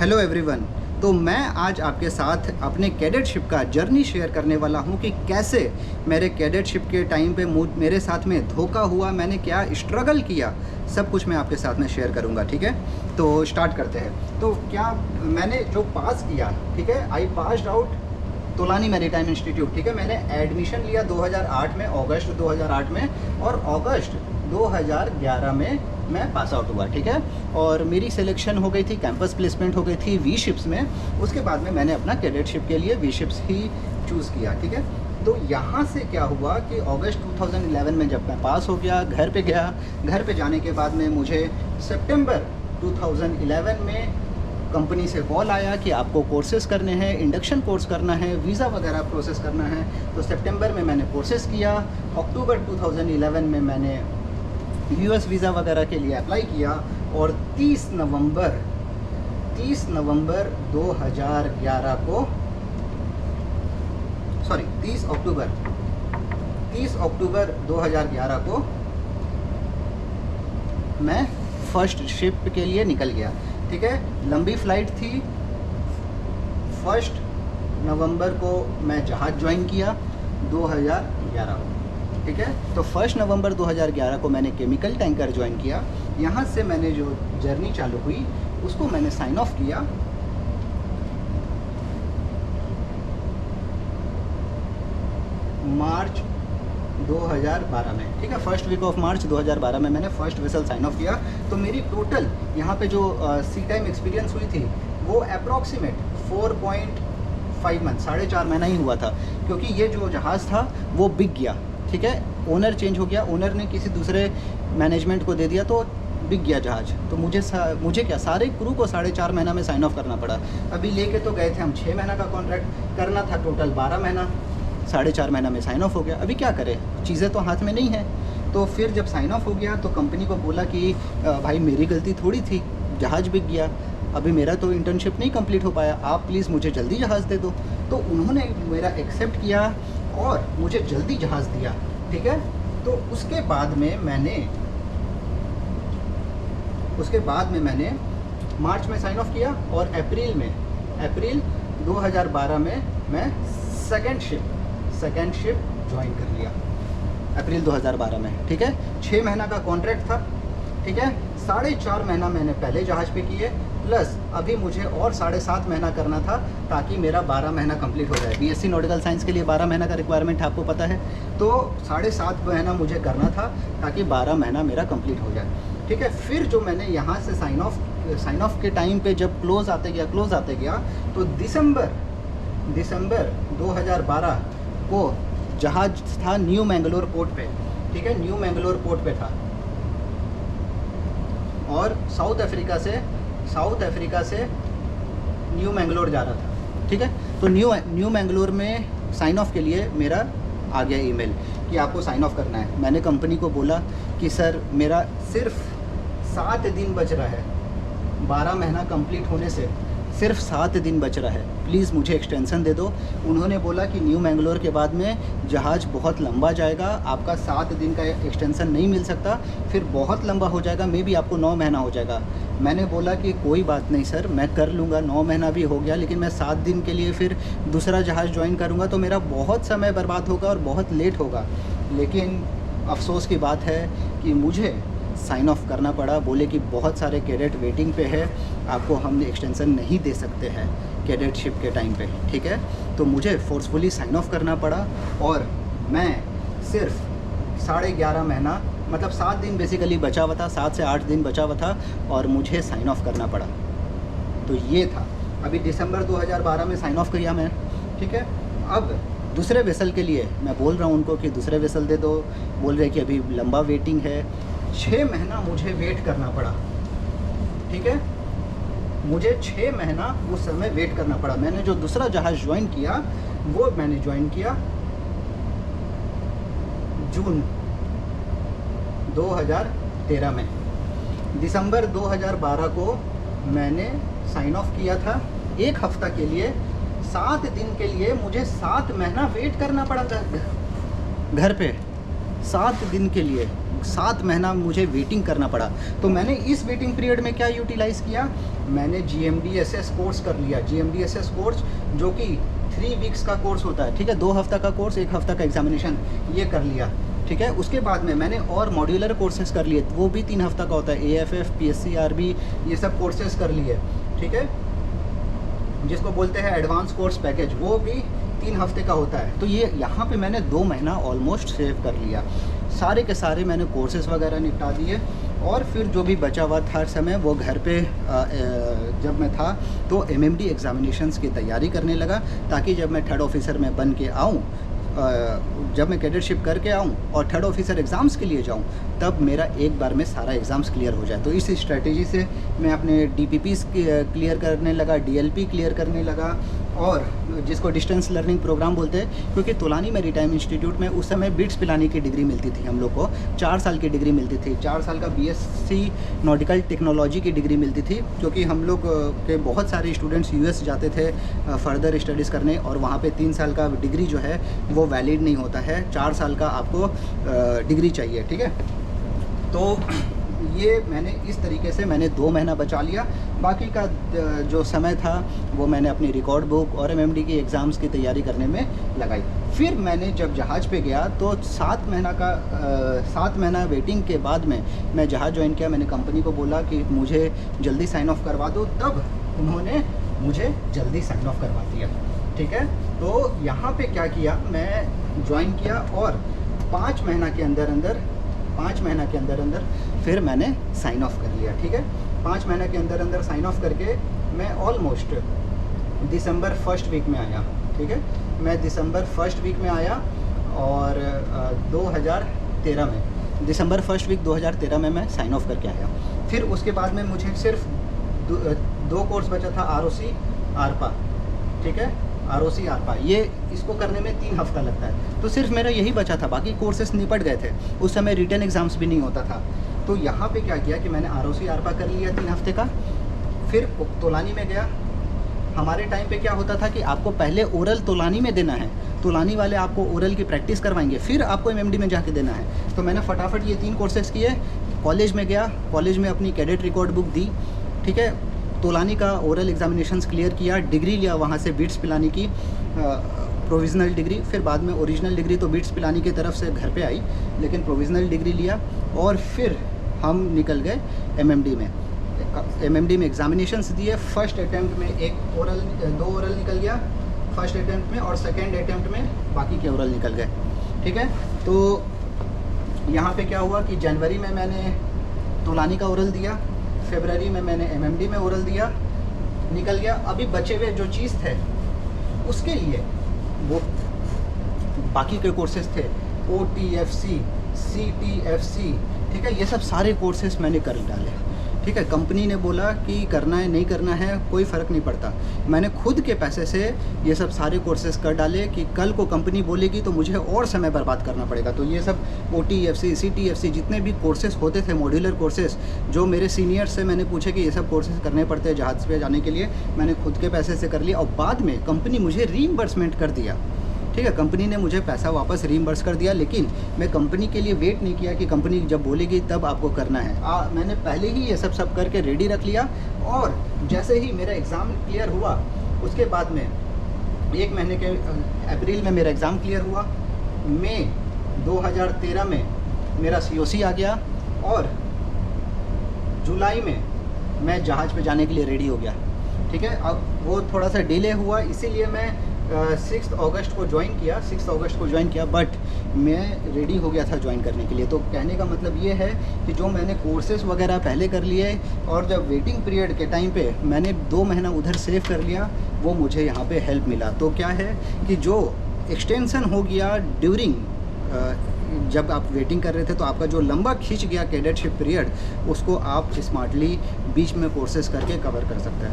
Hello everyone. तो मैं आज आपके साथ अपने कैडेटशिप का जर्नी शेयर करने वाला हूं कि कैसे मेरे कैडेटशिप के टाइम पे मेरे साथ में धोखा हुआ, मैंने क्या स्ट्रगल किया, सब कुछ मैं आपके साथ में शेयर करूंगा। ठीक है, तो स्टार्ट करते हैं। तो क्या मैंने जो पास किया, ठीक है, I passed out Tolani maritime institute. ठीक है, मैंने एडमिशन लिया 2008 में, अगस्त 2008 में, और अगस्त 2011 में मैं पास आउट हुआ। ठीक है, और मेरी सिलेक्शन हो गई थी, कैंपस प्लेसमेंट हो गई थी वी शिप्स में। उसके बाद में मैंने अपना कैडेटशिप के लिए वी शिप्स ही चूज़ किया। ठीक है, तो यहाँ से क्या हुआ कि अगस्त 2011 में जब मैं पास हो गया, घर पे गया। घर पे जाने के बाद में मुझे सितंबर 2011 में कंपनी से कॉल आया कि आपको कोर्सेज़ करने हैं, इंडक्शन कोर्स करना है, वीज़ा वगैरह प्रोसेस करना है। तो सितंबर में मैंने कोर्सेज़ किया। अक्टूबर 2011 में मैंने यूएस वीज़ा वगैरह के लिए अप्लाई किया, और 30 नवंबर 2011 को, सॉरी 30 अक्टूबर 2011 को मैं फर्स्ट शिप के लिए निकल गया। ठीक है, लंबी फ़्लाइट थी। 1 नवंबर को मैं जहाज़ ज्वाइन किया 2011 को। ठीक है, तो 1 नवंबर 2011 को मैंने केमिकल टैंकर ज्वाइन किया। यहाँ से मैंने जो जर्नी चालू हुई उसको मैंने साइन ऑफ किया मार्च 2012 में। ठीक है, फर्स्ट वीक ऑफ मार्च 2012 में मैंने फर्स्ट वेसल साइन ऑफ किया। तो मेरी टोटल यहाँ पे जो सी टाइम एक्सपीरियंस हुई थी वो अप्रॉक्सीमेट 4.5 मंथ, 4.5 महीना ही हुआ था, क्योंकि ये जो जहाज़ था वो बिक गया। ठीक है, ओनर चेंज हो गया, ओनर ने किसी दूसरे मैनेजमेंट को दे दिया, तो बिक गया जहाज़। तो मुझे क्या, सारे क्रू को 4.5 महीना में साइन ऑफ करना पड़ा। अभी लेके तो गए थे हम 6 महीना का कॉन्ट्रैक्ट, करना था टोटल 12 महीना, 4.5 महीना में साइन ऑफ हो गया। अभी क्या करें, चीज़ें तो हाथ में नहीं है। तो फिर जब साइन ऑफ हो गया तो कंपनी को बोला कि भाई मेरी गलती थोड़ी थी, जहाज़ बिक गया, अभी मेरा तो इंटर्नशिप नहीं कंप्लीट हो पाया, आप प्लीज़ मुझे जल्दी जहाज़ दे दो। तो उन्होंने मेरा एक्सेप्ट किया और मुझे जल्दी जहाज़ दिया। ठीक है, तो उसके बाद में मैंने मार्च में साइन ऑफ किया, और अप्रैल 2012 में मैं सेकेंड शिप ज्वाइन कर लिया अप्रैल 2012 में। ठीक है, 6 महीना का कॉन्ट्रैक्ट था। ठीक है, 4.5 महीना मैंने पहले जहाज़ पे किए, प्लस अभी मुझे और 7.5 महीना करना था ताकि मेरा 12 महीना कंप्लीट हो जाए। बीएससी नॉटिकल साइंस के लिए 12 महीना का रिक्वायरमेंट आपको पता है, तो 7.5 महीना मुझे करना था ताकि 12 महीना मेरा कंप्लीट हो जाए। ठीक है, फिर जो मैंने यहाँ से साइन ऑफ के टाइम पे जब क्लोज आते गया तो दिसंबर 2012 को जहाज था न्यू मैंगलोर पोर्ट पे। ठीक है, न्यू मैंगलोर पोर्ट पे था, और साउथ अफ्रीका से न्यू मैंगलोर जा रहा था। ठीक है, तो न्यू मैंगलोर में साइन ऑफ के लिए मेरा आ गया ईमेल कि आपको साइन ऑफ करना है। मैंने कंपनी को बोला कि सर मेरा सिर्फ 7 दिन बच रहा है, 12 महीना कंप्लीट होने से सिर्फ 7 दिन बच रहा है, प्लीज़ मुझे एक्सटेंशन दे दो। उन्होंने बोला कि न्यू मैंगलोर के बाद में जहाज़ बहुत लंबा जाएगा, आपका 7 दिन का एक्सटेंशन नहीं मिल सकता, फिर बहुत लंबा हो जाएगा, मे बी आपको 9 महीना हो जाएगा। मैंने बोला कि कोई बात नहीं सर, मैं कर लूँगा, 9 महीना भी हो गया, लेकिन मैं 7 दिन के लिए फिर दूसरा जहाज़ ज्वाइन करूँगा तो मेरा बहुत समय बर्बाद होगा और बहुत लेट होगा। लेकिन अफसोस की बात है कि मुझे साइन ऑफ करना पड़ा। बोले कि बहुत सारे कैडेट वेटिंग पे है, आपको हम एक्सटेंशन नहीं दे सकते हैं कैडेटशिप के टाइम पे। ठीक है, तो मुझे फोर्सफुली साइन ऑफ करना पड़ा, और मैं सिर्फ 11.5 महीना, मतलब 7 दिन बेसिकली बचा हुआ था, 7 से 8 दिन बचा हुआ था, और मुझे साइन ऑफ करना पड़ा। तो ये था, अभी दिसंबर 2012 में साइन ऑफ किया मैं। ठीक है, अब दूसरे वेसल के लिए मैं बोल रहा हूँ उनको कि दूसरे वेसल दे दो, बोल रहे कि अभी लंबा वेटिंग है। 6 महीना मुझे वेट करना पड़ा। ठीक है, मुझे 6 महीना उस समय वेट करना पड़ा। मैंने जो दूसरा जहाज़ ज्वाइन किया वो मैंने ज्वाइन किया जून 2013 में। दिसंबर 2012 को मैंने साइन ऑफ किया था। 1 हफ्ता के लिए, 7 दिन के लिए मुझे 7 महीना वेट करना पड़ा था घर पे। 7 दिन के लिए 7 महीना मुझे वेटिंग करना पड़ा। तो मैंने इस वेटिंग पीरियड में क्या यूटिलाइज़ किया, मैंने GMDSS कोर्स कर लिया। GMDSS कोर्स जो कि 3 वीक्स का कोर्स होता है, ठीक है, 2 हफ्ता का कोर्स, 1 हफ्ता का एग्जामिनेशन, ये कर लिया, ठीक है। उसके बाद में मैंने और मॉड्यूलर कोर्सेज कर लिए, वो भी 3 हफ्ता का होता है, AFF, PSC, RB, ये सब कोर्सेज कर लिए, ठीक है, जिसको बोलते हैं एडवांस कोर्स पैकेज, वो भी 3 हफ्ते का होता है। तो ये यहाँ पे मैंने 2 महीना ऑलमोस्ट सेव कर लिया। सारे के सारे मैंने कोर्सेज वगैरह निपटा दिए, और फिर जो भी बचा हुआ था समय वो घर पे जब मैं था तो MMD एग्ज़ामिनेशंस की तैयारी करने लगा, ताकि जब मैं 3rd ऑफिसर में बन के आऊँ, जब मैं कैडेटशिप करके आऊँ और 3rd ऑफिसर एग्ज़ाम्स के लिए जाऊँ, तब मेरा एक बार में सारा एग्ज़ाम्स क्लियर हो जाए। तो इस स्ट्रेटेजी से मैं अपने DPPs क्लियर करने लगा, DLP क्लियर करने लगा, और जिसको डिस्टेंस लर्निंग प्रोग्राम बोलते हैं, क्योंकि तोलानी मैरीटाइम इंस्टीट्यूट में उस समय बिट्स पिलानी की डिग्री मिलती थी हम लोग को, 4 साल की डिग्री मिलती थी, 4 साल का BSc नॉटिकल टेक्नोलॉजी की डिग्री मिलती थी, क्योंकि हम लोग के बहुत सारे स्टूडेंट्स US जाते थे फर्दर स्टडीज़ करने, और वहाँ पे 3 साल का डिग्री जो है वो वैलिड नहीं होता है, 4 साल का आपको डिग्री चाहिए, ठीक है। तो ये मैंने इस तरीके से मैंने 2 महीना बचा लिया, बाकी का जो समय था वो मैंने अपनी रिकॉर्ड बुक और MMD की एग्ज़ाम्स की तैयारी करने में लगाई। फिर मैंने जब जहाज़ पे गया तो 7 महीना वेटिंग के बाद में मैं जहाज़ ज्वाइन किया। मैंने कंपनी को बोला कि मुझे जल्दी साइन ऑफ करवा दो, तब उन्होंने मुझे जल्दी साइन ऑफ करवा दिया, ठीक है। तो यहाँ पे क्या किया, मैं ज्वाइन किया और 5 महीना के अंदर फिर मैंने साइन ऑफ कर लिया, ठीक है। 5 महीने के अंदर साइन ऑफ करके मैं ऑलमोस्ट दिसंबर 1st वीक में आया, ठीक है। मैं दिसंबर 1st वीक में आया, और 2013 में दिसंबर 1st वीक 2013 में मैं साइन ऑफ करके आया। फिर उसके बाद में मुझे सिर्फ 2 कोर्स बचा था, ROC ARPA, ठीक है, ROC ARPA, ये इसको करने में 3 हफ्ता लगता है। तो सिर्फ मेरा यही बचा था, बाकी कोर्सेस निपट गए थे। उस समय रिटन एग्ज़ाम्स भी नहीं होता था। तो यहाँ पे क्या किया कि मैंने ROC ARPA कर लिया 3 हफ्ते का। फिर तोलानी में गया। हमारे टाइम पे क्या होता था कि आपको पहले ओरल तोलानी में देना है, तोलानी वाले आपको ओरल की प्रैक्टिस करवाएंगे, फिर आपको MMD में जाके देना है। तो मैंने फटाफट ये 3 कोर्सेज़ किए। कॉलेज में गया, कॉलेज में अपनी कैडेट रिकॉर्ड बुक दी, ठीक है, तोलानी का ओरल एग्जामिनेशंस क्लियर किया, डिग्री लिया वहाँ से बिट्स पिलानी की, प्रोविज़नल डिग्री। फिर बाद में ओरिजिनल डिग्री तो बिट्स पिलानी की तरफ से घर पे आई, लेकिन प्रोविज़नल डिग्री लिया, और फिर हम निकल गए MMD में। MMD में एग्जामिनेशंस दिए। फर्स्ट अटैम्प्ट में 2 ओरल निकल गया फर्स्ट अटैम्प्ट में, और सेकेंड अटैम्प्ट में बाकी के ओरल निकल गए, ठीक है। तो यहाँ पे क्या हुआ कि जनवरी में मैंने तोलानी का ओरल दिया, फरवरी में मैंने MMD में ओरल दिया, निकल गया। अभी बचे हुए जो चीज़ थे उसके लिए वो बाकी के कोर्सेज थे, OTFC, CTFC, ठीक है, ये सब सारे कोर्सेज मैंने कर डाले, ठीक है। कंपनी ने बोला कि करना है नहीं करना है कोई फ़र्क नहीं पड़ता, मैंने खुद के पैसे से ये सब सारे कोर्सेज कर डाले कि कल को कंपनी बोलेगी तो मुझे और समय बर्बाद करना पड़ेगा। तो ये सब OTFC, CTFC जितने भी कोर्सेज होते थे, मॉड्यूलर कोर्सेज, जो मेरे सीनियर से मैंने पूछे कि ये सब कोर्सेज करने पड़ते हैं जहाज़ पे जाने के लिए, मैंने खुद के पैसे से कर लिया, और बाद में कंपनी मुझे रीइंबर्समेंट कर दिया, ठीक है। कंपनी ने मुझे पैसा वापस रीइंबर्स कर दिया, लेकिन मैं कंपनी के लिए वेट नहीं किया कि कंपनी जब बोलेगी तब आपको करना है। मैंने पहले ही ये सब करके रेडी रख लिया, और जैसे ही मेरा एग्ज़ाम क्लियर हुआ उसके बाद में 1 महीने के अप्रैल में मेरा एग्ज़ाम क्लियर हुआ, मई 2013 में मेरा COC आ गया, और जुलाई में मैं जहाज़ पे जाने के लिए रेडी हो गया, ठीक है। अब वो थोड़ा सा डिले हुआ, इसीलिए मैं 6 अगस्त को ज्वाइन किया, बट मैं रेडी हो गया था ज्वाइन करने के लिए। तो कहने का मतलब ये है कि जो मैंने कोर्सेज़ वगैरह पहले कर लिए, और जब वेटिंग पीरियड के टाइम पे मैंने 2 महीना उधर सेव कर लिया, वो मुझे यहाँ पे हेल्प मिला। तो क्या है कि जो एक्सटेंसन हो गया ड्यूरिंग जब आप वेटिंग कर रहे थे, तो आपका जो लंबा खींच गया कैडेटशिप पीरियड, उसको आप स्मार्टली बीच में कोर्सेज़ करके कवर कर सकते हैं।